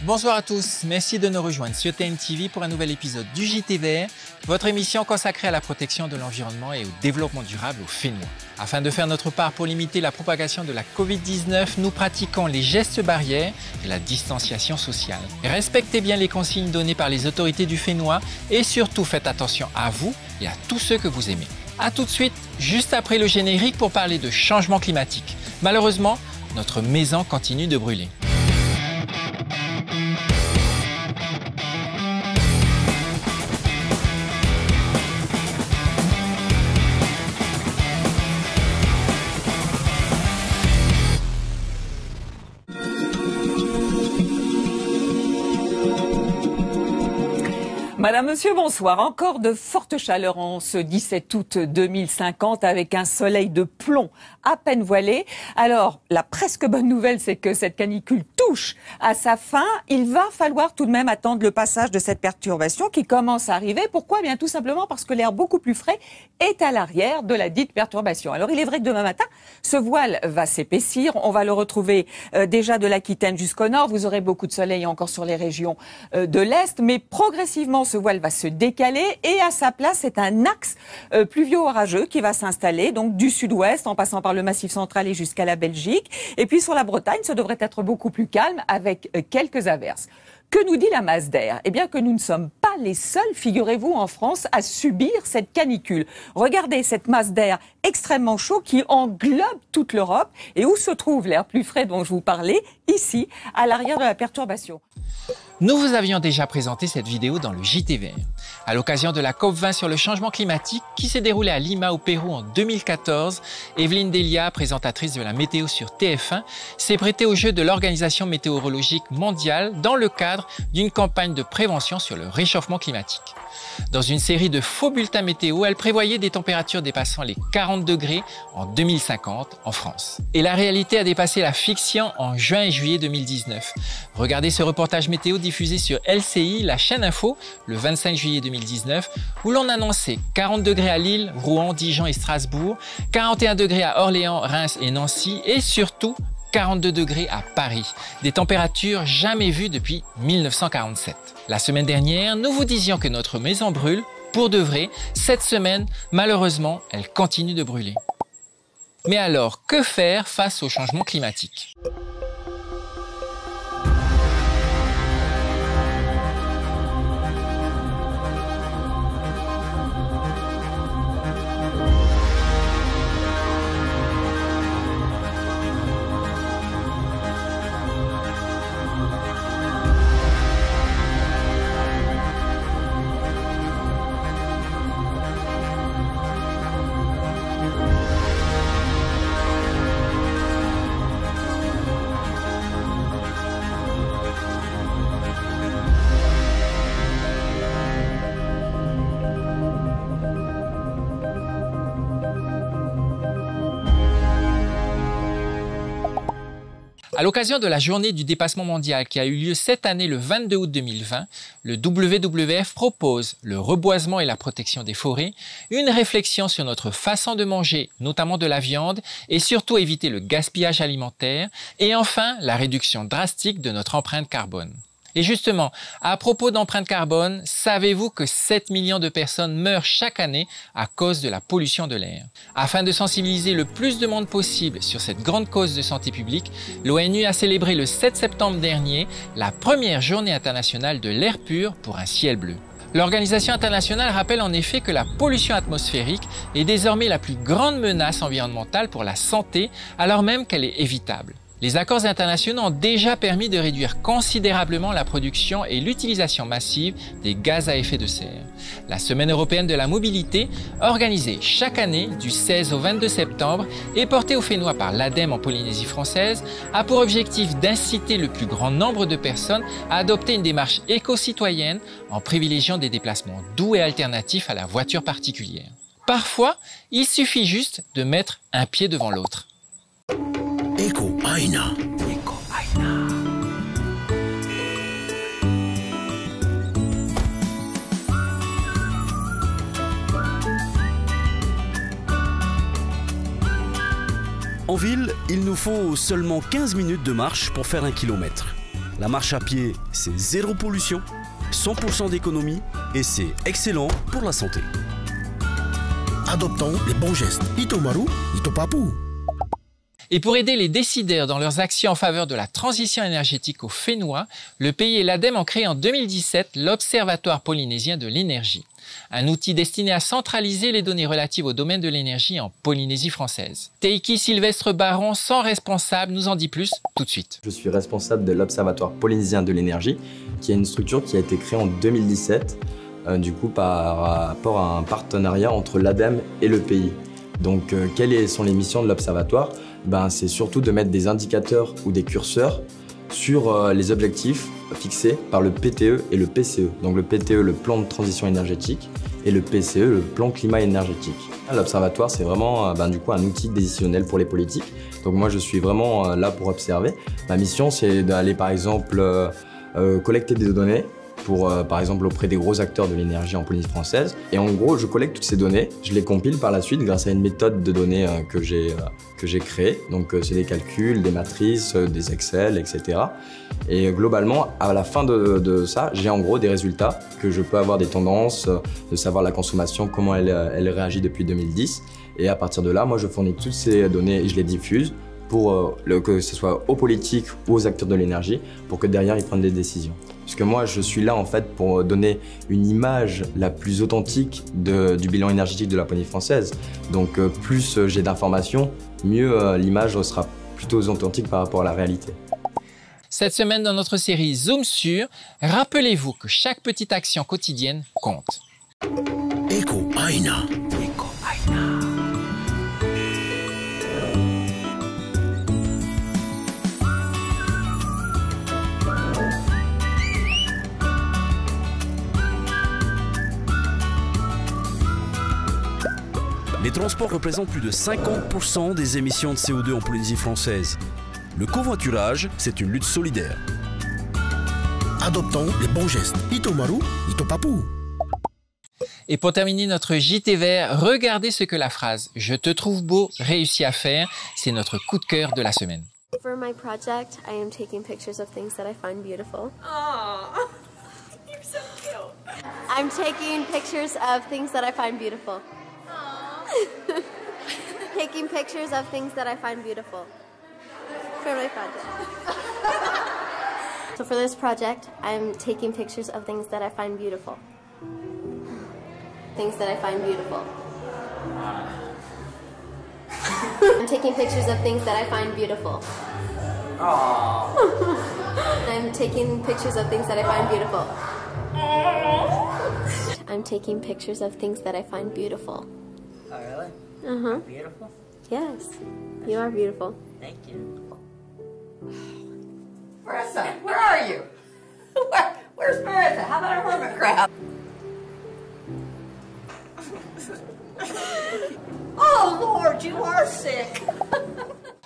Bonsoir à tous, merci de nous rejoindre sur TNTV pour un nouvel épisode du JTVR, votre émission consacrée à la protection de l'environnement et au développement durable au Fénois. Afin de faire notre part pour limiter la propagation de la Covid-19, nous pratiquons les gestes barrières et la distanciation sociale. Respectez bien les consignes données par les autorités du Fénois et surtout faites attention à vous et à tous ceux que vous aimez. A tout de suite, juste après le générique pour parler de changement climatique. Malheureusement, notre maison continue de brûler. Madame, Monsieur, bonsoir. Encore de fortes chaleurs en ce 17 août 2050 avec un soleil de plomb à peine voilé. Alors, la presque bonne nouvelle, c'est que cette canicule touche à sa fin. Il va falloir tout de même attendre le passage de cette perturbation qui commence à arriver. Pourquoi ? Bien tout simplement parce que l'air beaucoup plus frais est à l'arrière de la dite perturbation. Alors, il est vrai que demain matin, ce voile va s'épaissir. On va le retrouver déjà de l'Aquitaine jusqu'au nord. Vous aurez beaucoup de soleil encore sur les régions de l'Est, mais progressivement, ce voile va se décaler et à sa place, c'est un axe pluvio-orageux qui va s'installer, donc du sud-ouest en passant par le Massif central et jusqu'à la Belgique. Et puis sur la Bretagne, ça devrait être beaucoup plus calme avec quelques averses. Que nous dit la masse d'air ? Eh bien que nous ne sommes pas les seuls, figurez-vous, en France, à subir cette canicule. Regardez cette masse d'air extrêmement chaud qui englobe toute l'Europe. Et où se trouve l'air plus frais dont je vous parlais ? Ici, à l'arrière de la perturbation. Nous vous avions déjà présenté cette vidéo dans le JTVR. À l'occasion de la COP20 sur le changement climatique qui s'est déroulée à Lima au Pérou en 2014, Evelyne Delia, présentatrice de la météo sur TF1, s'est prêtée au jeu de l'Organisation météorologique mondiale dans le cadre d'une campagne de prévention sur le réchauffement climatique. Dans une série de faux bulletins météo, elle prévoyait des températures dépassant les 40 degrés en 2050 en France. Et la réalité a dépassé la fiction en juin et juillet 2019. Regardez ce reportage météo diffusé sur LCI, la chaîne info, le 25 juillet 2019, où l'on annonçait 40 degrés à Lille, Rouen, Dijon et Strasbourg, 41 degrés à Orléans, Reims et Nancy, et surtout 42 degrés à Paris, des températures jamais vues depuis 1947. La semaine dernière, nous vous disions que notre maison brûle, pour de vrai. Cette semaine, malheureusement, elle continue de brûler. Mais alors, que faire face au changement climatique ? À l'occasion de la journée du dépassement mondial qui a eu lieu cette année le 22 août 2020, le WWF propose le reboisement et la protection des forêts, une réflexion sur notre façon de manger, notamment de la viande, et surtout éviter le gaspillage alimentaire, et enfin la réduction drastique de notre empreinte carbone. Et justement, à propos d'empreinte carbone, savez-vous que 7 millions de personnes meurent chaque année à cause de la pollution de l'air? Afin de sensibiliser le plus de monde possible sur cette grande cause de santé publique, l'ONU a célébré le 7 septembre dernier la première journée internationale de l'air pur pour un ciel bleu. L'organisation internationale rappelle en effet que la pollution atmosphérique est désormais la plus grande menace environnementale pour la santé, alors même qu'elle est évitable. Les accords internationaux ont déjà permis de réduire considérablement la production et l'utilisation massive des gaz à effet de serre. La Semaine européenne de la mobilité, organisée chaque année du 16 au 22 septembre et portée au Fénois par l'ADEME en Polynésie française, a pour objectif d'inciter le plus grand nombre de personnes à adopter une démarche éco-citoyenne en privilégiant des déplacements doux et alternatifs à la voiture particulière. Parfois, il suffit juste de mettre un pied devant l'autre. Eco Aina. Eco Aina. En ville, il nous faut seulement 15 minutes de marche pour faire 1 kilomètre. La marche à pied, c'est zéro pollution, 100% d'économie et c'est excellent pour la santé. Adoptons les bons gestes. Itomaru, Itopapu. Et pour aider les décideurs dans leurs actions en faveur de la transition énergétique au Fénois, le pays et l'ADEME ont créé en 2017 l'Observatoire polynésien de l'énergie, un outil destiné à centraliser les données relatives au domaine de l'énergie en Polynésie française. Teiki Sylvestre Baron, son responsable, nous en dit plus tout de suite. Je suis responsable de l'Observatoire polynésien de l'énergie, qui est une structure qui a été créée en 2017, du coup par rapport à un partenariat entre l'ADEME et le pays. Donc, quelles sont les missions de l'Observatoire ? C'est surtout de mettre des indicateurs ou des curseurs sur les objectifs fixés par le PTE et le PCE. Donc le PTE, le plan de transition énergétique, et le PCE, le plan climat énergétique. L'Observatoire, c'est vraiment du coup un outil décisionnel pour les politiques. Donc moi, je suis vraiment là pour observer. Ma mission, c'est d'aller par exemple collecter des données pour, par exemple, auprès des gros acteurs de l'énergie en Polynésie française. Et en gros, je collecte toutes ces données, je les compile par la suite grâce à une méthode de données que j'ai créée. Donc, c'est des calculs, des matrices, des Excel, etc. Et globalement, à la fin de ça, j'ai en gros des résultats que je peux avoir des tendances, de savoir la consommation, comment elle réagit depuis 2010. Et à partir de là, moi, je fournis toutes ces données et je les diffuse pour que ce soit aux politiques ou aux acteurs de l'énergie, pour que derrière, ils prennent des décisions. Parce que moi, je suis là en fait pour donner une image la plus authentique du bilan énergétique de la Polynésie française. Donc plus j'ai d'informations, mieux l'image sera plutôt authentique par rapport à la réalité. Cette semaine, dans notre série Zoom sur, rappelez-vous que chaque petite action quotidienne compte. Eco Aina. Eco Aina. Les transports représentent plus de 50% des émissions de CO2 en Polynésie française. Le covoiturage, c'est une lutte solidaire. Adoptons les bons gestes. Itomaru, Itopapu. Et pour terminer notre JT Vert, regardez ce que la phrase « Je te trouve beau » réussit à faire. C'est notre coup de cœur de la semaine. For my project, I am taking pictures of things that I find beautiful. Oh, you're so cute. I'm taking pictures of things that I find beautiful. Taking pictures of things that I find beautiful for my project. So for this project, I'm taking pictures of things that I find beautiful. Things that I find beautiful. I'm taking pictures of things that I find beautiful. I'm taking pictures of things that I find beautiful. I'm taking pictures of things that I find beautiful. Oh, really? Uh-huh. Beautiful? Yes. You are beautiful. Thank you. Marissa, where are you? Where's Marissa? How about a hermit crab? Oh Lord, you are sick.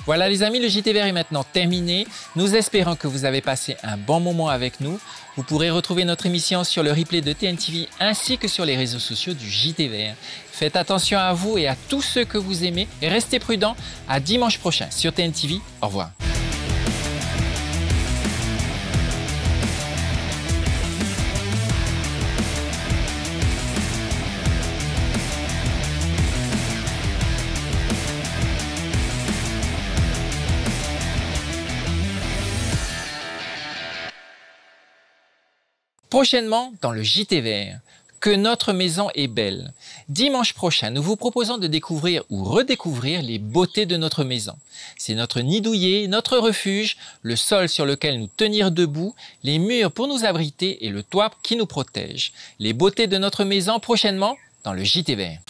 Voilà les amis, le JT Vert est maintenant terminé. Nous espérons que vous avez passé un bon moment avec nous. Vous pourrez retrouver notre émission sur le replay de TNTV ainsi que sur les réseaux sociaux du JT Vert. Faites attention à vous et à tous ceux que vous aimez et restez prudents. À dimanche prochain sur TNTV. Au revoir. Prochainement, dans le JT Vert, que notre maison est belle. Dimanche prochain, nous vous proposons de découvrir ou redécouvrir les beautés de notre maison. C'est notre nid douillet, notre refuge, le sol sur lequel nous tenir debout, les murs pour nous abriter et le toit qui nous protège. Les beautés de notre maison prochainement dans le JT Vert.